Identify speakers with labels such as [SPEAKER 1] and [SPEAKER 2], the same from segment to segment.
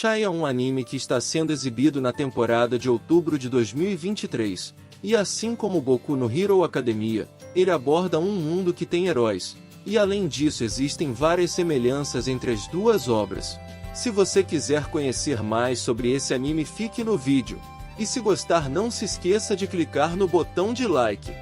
[SPEAKER 1] Shai é um anime que está sendo exibido na temporada de outubro de 2023, e assim como Boku no Hero Academia, ele aborda um mundo que tem heróis, e além disso existem várias semelhanças entre as duas obras. Se você quiser conhecer mais sobre esse anime, fique no vídeo, e se gostar não se esqueça de clicar no botão de like.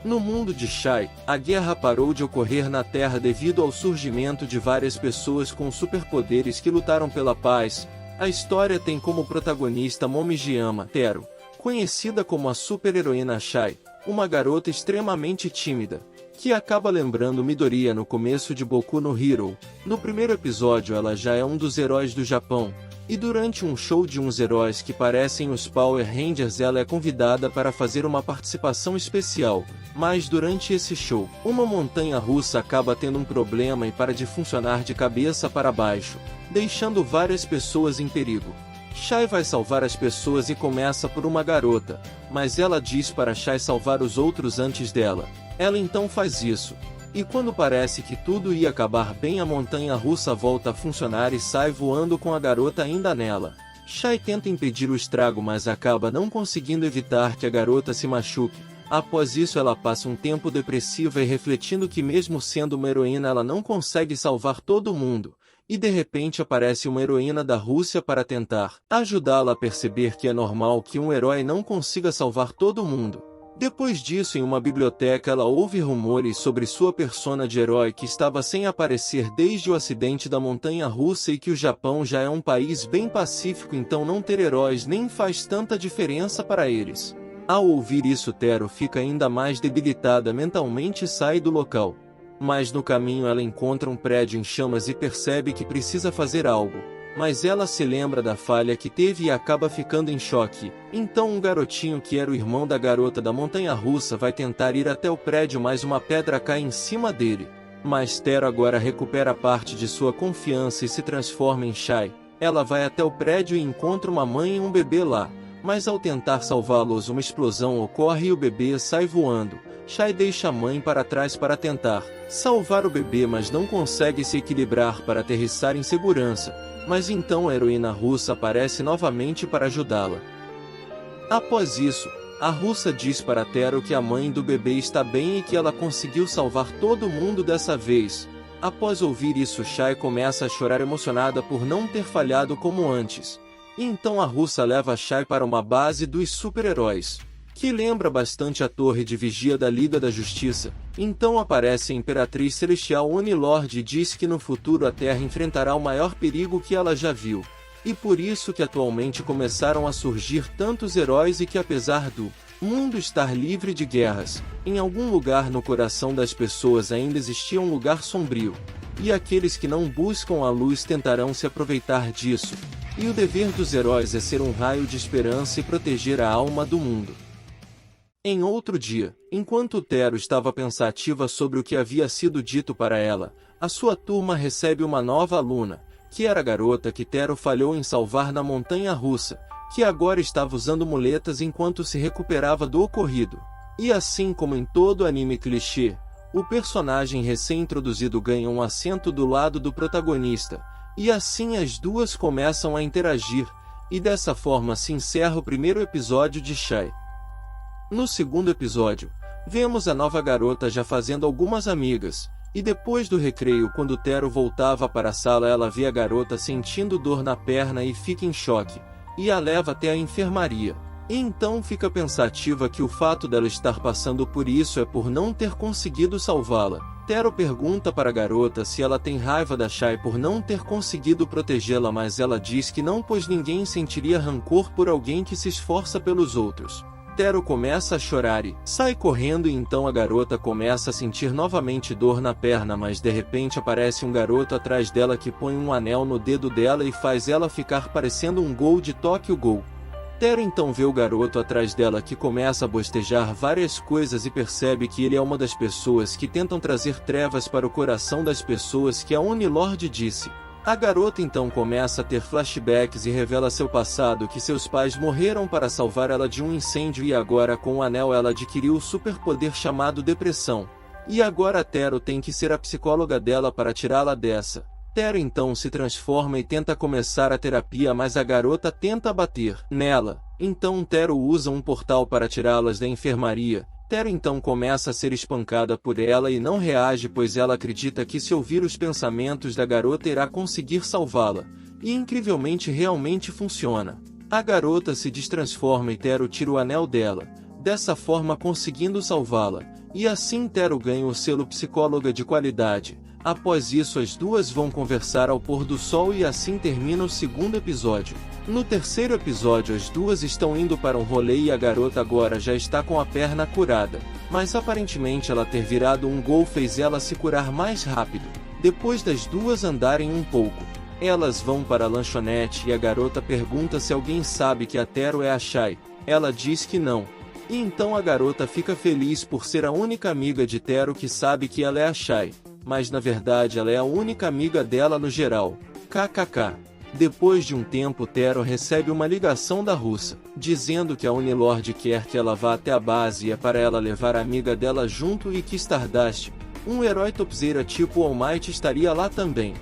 [SPEAKER 1] No mundo de Shai, a guerra parou de ocorrer na Terra devido ao surgimento de várias pessoas com superpoderes que lutaram pela paz. A história tem como protagonista Momijima Tero, conhecida como a super-heroína Shai, uma garota extremamente tímida, que acaba lembrando Midoriya no começo de Boku no Hero. No primeiro episódio ela já é um dos heróis do Japão, e durante um show de uns heróis que parecem os Power Rangers ela é convidada para fazer uma participação especial, mas durante esse show, uma montanha-russa acaba tendo um problema e para de funcionar de cabeça para baixo, deixando várias pessoas em perigo. Shai vai salvar as pessoas e começa por uma garota, mas ela diz para Shai salvar os outros antes dela. Ela então faz isso. E quando parece que tudo ia acabar bem, a montanha-russa volta a funcionar e sai voando com a garota ainda nela. Shai tenta impedir o estrago, mas acaba não conseguindo evitar que a garota se machuque. Após isso ela passa um tempo depressiva e refletindo que mesmo sendo uma heroína ela não consegue salvar todo mundo. E de repente aparece uma heroína da Rússia para tentar ajudá-la a perceber que é normal que um herói não consiga salvar todo mundo. Depois disso, em uma biblioteca ela ouve rumores sobre sua persona de herói que estava sem aparecer desde o acidente da montanha-russa e que o Japão já é um país bem pacífico, então não ter heróis nem faz tanta diferença para eles. Ao ouvir isso, Tero fica ainda mais debilitada mentalmente e sai do local. Mas no caminho ela encontra um prédio em chamas e percebe que precisa fazer algo. Mas ela se lembra da falha que teve e acaba ficando em choque. Então um garotinho que era o irmão da garota da montanha-russa vai tentar ir até o prédio, mas uma pedra cai em cima dele. Mas Tero agora recupera parte de sua confiança e se transforma em Shai. Ela vai até o prédio e encontra uma mãe e um bebê lá. Mas ao tentar salvá-los, uma explosão ocorre e o bebê sai voando. Shai deixa a mãe para trás para tentar salvar o bebê, mas não consegue se equilibrar para aterrissar em segurança. Mas então a heroína russa aparece novamente para ajudá-la. Após isso, a russa diz para Tero que a mãe do bebê está bem e que ela conseguiu salvar todo mundo dessa vez. Após ouvir isso, Shai começa a chorar emocionada por não ter falhado como antes. E então a russa leva Shai para uma base dos super-heróis, que lembra bastante a torre de vigia da Liga da Justiça. Então aparece a Imperatriz Celestial Onilord e diz que no futuro a Terra enfrentará o maior perigo que ela já viu. E por isso que atualmente começaram a surgir tantos heróis e que apesar do mundo estar livre de guerras, em algum lugar no coração das pessoas ainda existia um lugar sombrio. E aqueles que não buscam a luz tentarão se aproveitar disso. E o dever dos heróis é ser um raio de esperança e proteger a alma do mundo. Em outro dia, enquanto Tero estava pensativa sobre o que havia sido dito para ela, a sua turma recebe uma nova aluna, que era a garota que Tero falhou em salvar na montanha-russa, que agora estava usando muletas enquanto se recuperava do ocorrido. E assim como em todo anime clichê, o personagem recém-introduzido ganha um assento do lado do protagonista, e assim as duas começam a interagir, e dessa forma se encerra o primeiro episódio de Shai. No segundo episódio, vemos a nova garota já fazendo algumas amigas, e depois do recreio, quando Tero voltava para a sala, ela vê a garota sentindo dor na perna e fica em choque, e a leva até a enfermaria. E então fica pensativa que o fato dela estar passando por isso é por não ter conseguido salvá-la. Tero pergunta para a garota se ela tem raiva da Shai por não ter conseguido protegê-la, mas ela diz que não, pois ninguém sentiria rancor por alguém que se esforça pelos outros. Tero começa a chorar e sai correndo, e então a garota começa a sentir novamente dor na perna, mas de repente aparece um garoto atrás dela que põe um anel no dedo dela e faz ela ficar parecendo um gol de Tokyo Ghoul. Tero então vê o garoto atrás dela que começa a bostejar várias coisas e percebe que ele é uma das pessoas que tentam trazer trevas para o coração das pessoas que a Onilord disse. A garota então começa a ter flashbacks e revela seu passado, que seus pais morreram para salvar ela de um incêndio, e agora com o anel ela adquiriu o superpoder chamado Depressão. E agora Tero tem que ser a psicóloga dela para tirá-la dessa. Tero então se transforma e tenta começar a terapia, mas a garota tenta bater nela. Então Tero usa um portal para tirá-las da enfermaria. Tero então começa a ser espancada por ela e não reage, pois ela acredita que se ouvir os pensamentos da garota irá conseguir salvá-la. E incrivelmente realmente funciona. A garota se destransforma e Tero tira o anel dela, dessa forma conseguindo salvá-la. E assim Tero ganha o selo psicóloga de qualidade. Após isso as duas vão conversar ao pôr do sol e assim termina o segundo episódio. No terceiro episódio as duas estão indo para um rolê e a garota agora já está com a perna curada. Mas aparentemente ela ter virado um gol fez ela se curar mais rápido. Depois das duas andarem um pouco, elas vão para a lanchonete e a garota pergunta se alguém sabe que a Tero é a Shai. Ela diz que não. E então a garota fica feliz por ser a única amiga de Tero que sabe que ela é a Shai. Mas na verdade ela é a única amiga dela no geral. KKK. Depois de um tempo Tero recebe uma ligação da Russa, dizendo que a Unilord quer que ela vá até a base e é para ela levar a amiga dela junto e que Stardust, um herói topzera tipo All Might, estaria lá também.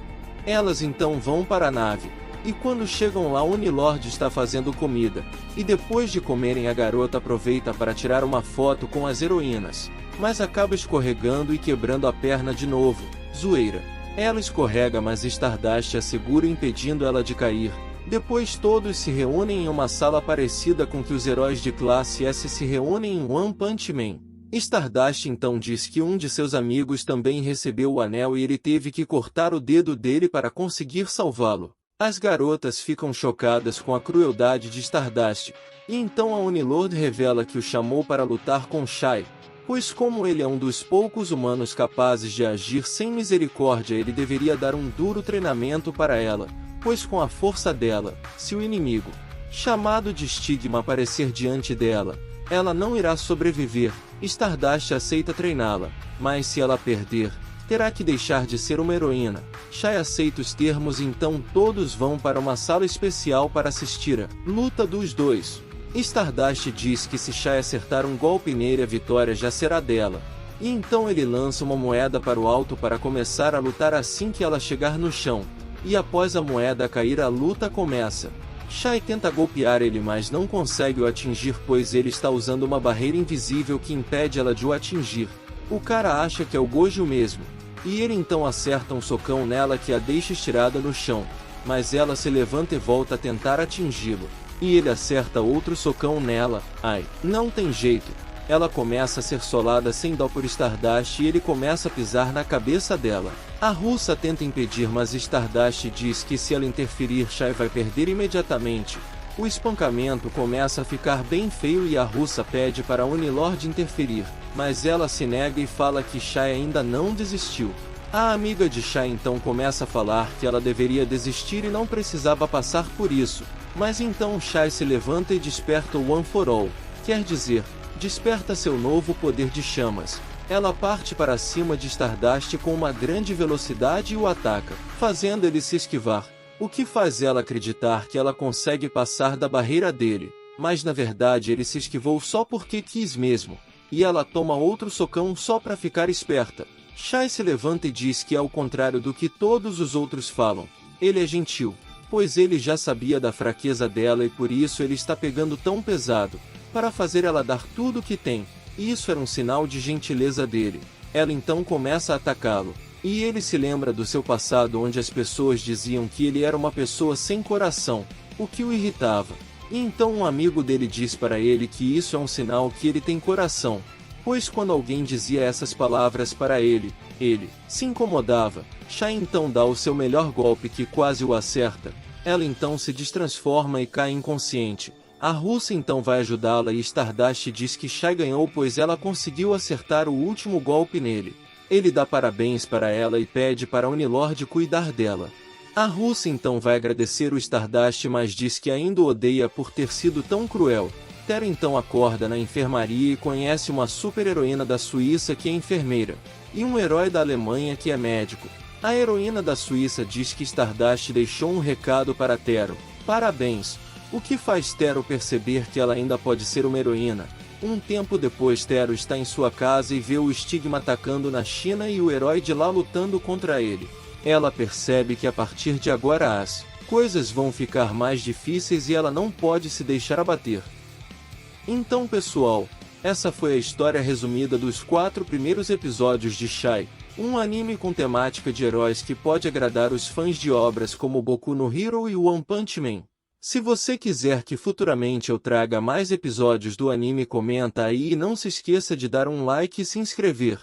[SPEAKER 1] Elas então vão para a nave, e quando chegam lá a Unilord está fazendo comida, e depois de comerem a garota aproveita para tirar uma foto com as heroínas. Mas acaba escorregando e quebrando a perna de novo. Zoeira. Ela escorrega, mas Stardust a segura impedindo ela de cair. Depois todos se reúnem em uma sala parecida com que os heróis de classe S se reúnem em One Punch Man. Stardust então diz que um de seus amigos também recebeu o anel e ele teve que cortar o dedo dele para conseguir salvá-lo. As garotas ficam chocadas com a crueldade de Stardust, e então a Unilord revela que o chamou para lutar com Shai. Pois como ele é um dos poucos humanos capazes de agir sem misericórdia, ele deveria dar um duro treinamento para ela, pois com a força dela, se o inimigo, chamado de Stigma, aparecer diante dela, ela não irá sobreviver. Stardust aceita treiná-la, mas se ela perder, terá que deixar de ser uma heroína. Shai aceita os termos e então todos vão para uma sala especial para assistir a luta dos dois. Stardust diz que se Shai acertar um golpe nele a vitória já será dela. E então ele lança uma moeda para o alto para começar a lutar assim que ela chegar no chão. E após a moeda cair a luta começa. Shai tenta golpear ele mas não consegue o atingir pois ele está usando uma barreira invisível que impede ela de o atingir. O cara acha que é o Gojo mesmo. E ele então acerta um socão nela que a deixa estirada no chão. Mas ela se levanta e volta a tentar atingi-lo. E ele acerta outro socão nela. Ai, não tem jeito. Ela começa a ser solada sem dó por Stardust e ele começa a pisar na cabeça dela. A russa tenta impedir mas Stardust diz que se ela interferir Shai vai perder imediatamente. O espancamento começa a ficar bem feio e a russa pede para a Unilord interferir, mas ela se nega e fala que Shai ainda não desistiu. A amiga de Shai então começa a falar que ela deveria desistir e não precisava passar por isso. Mas então Shai se levanta e desperta o One for All, quer dizer, desperta seu novo poder de chamas. Ela parte para cima de Stardust com uma grande velocidade e o ataca, fazendo ele se esquivar, o que faz ela acreditar que ela consegue passar da barreira dele, mas na verdade ele se esquivou só porque quis mesmo, e ela toma outro socão só para ficar esperta. Shai se levanta e diz que ao contrário do que todos os outros falam, ele é gentil. Pois ele já sabia da fraqueza dela e por isso ele está pegando tão pesado, para fazer ela dar tudo o que tem, e isso era um sinal de gentileza dele. Ela então começa a atacá-lo, e ele se lembra do seu passado onde as pessoas diziam que ele era uma pessoa sem coração, o que o irritava. E então um amigo dele diz para ele que isso é um sinal que ele tem coração, pois quando alguém dizia essas palavras para ele se incomodava. Shai então dá o seu melhor golpe que quase o acerta. Ela então se destransforma e cai inconsciente. A russa então vai ajudá-la e Stardust diz que Shai ganhou pois ela conseguiu acertar o último golpe nele. Ele dá parabéns para ela e pede para a Unilord cuidar dela. A russa então vai agradecer o Stardust mas diz que ainda o odeia por ter sido tão cruel. Tero então acorda na enfermaria e conhece uma super-heroína da Suíça que é enfermeira, e um herói da Alemanha que é médico. A heroína da Suíça diz que Stardust deixou um recado para Tero. Parabéns! O que faz Tero perceber que ela ainda pode ser uma heroína. Um tempo depois Tero está em sua casa e vê o Stigma atacando na China e o herói de lá lutando contra ele. Ela percebe que a partir de agora as coisas vão ficar mais difíceis e ela não pode se deixar abater. Então pessoal, essa foi a história resumida dos 4 primeiros episódios de Shai, um anime com temática de heróis que pode agradar os fãs de obras como Boku no Hero e One Punch Man. Se você quiser que futuramente eu traga mais episódios do anime, comenta aí e não se esqueça de dar um like e se inscrever.